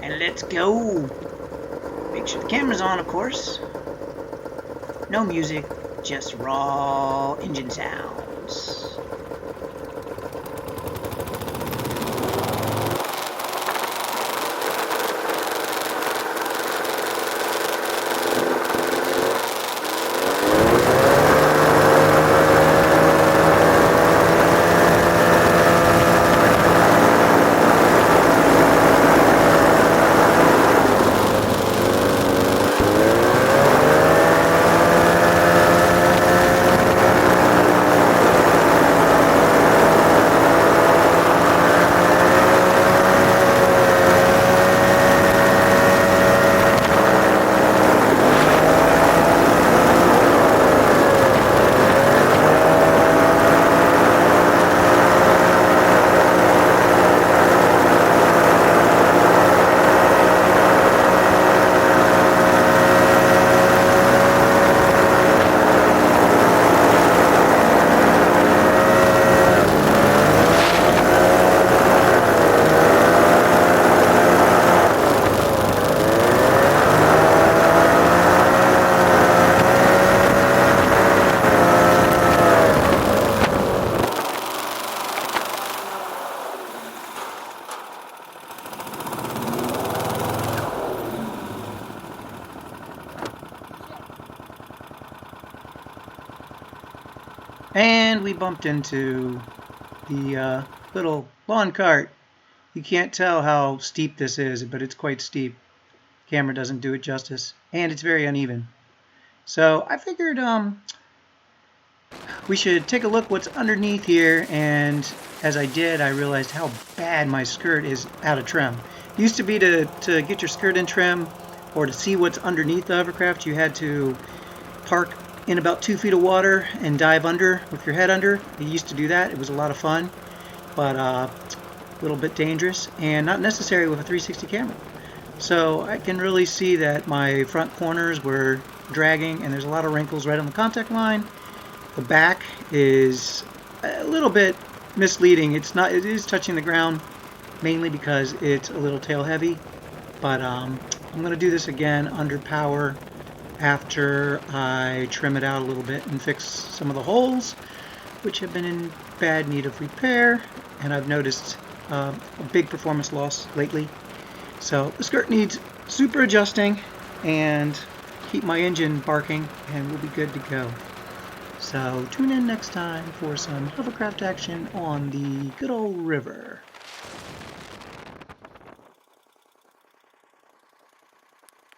And let's go. Make sure the camera's on, of course. No music, just raw engine sounds. And we bumped into the little lawn cart. You can't tell how steep this is, but it's quite steep. Camera doesn't do it justice, and it's very uneven. So I figured we should take a look what's underneath here, and as I did, I realized how bad my skirt is out of trim. It used to be to get your skirt in trim or to see what's underneath the Hovercraft, you had to park in about 2 feet of water and dive under with your head under. I used to do that. It was a lot of fun, but a little bit dangerous and not necessary with a 360 camera. So I can really see that my front corners were dragging, and there's a lot of wrinkles right on the contact line. The back is a little bit misleading. It's not. It is touching the ground mainly because it's a little tail heavy. But I'm going to do this again under power after I trim it out a little bit and fix some of the holes, which have been in bad need of repair. And I've noticed a big performance loss lately. So the skirt needs super adjusting and keep my engine barking, and we'll be good to go. So tune in next time for some hovercraft action on the good old river.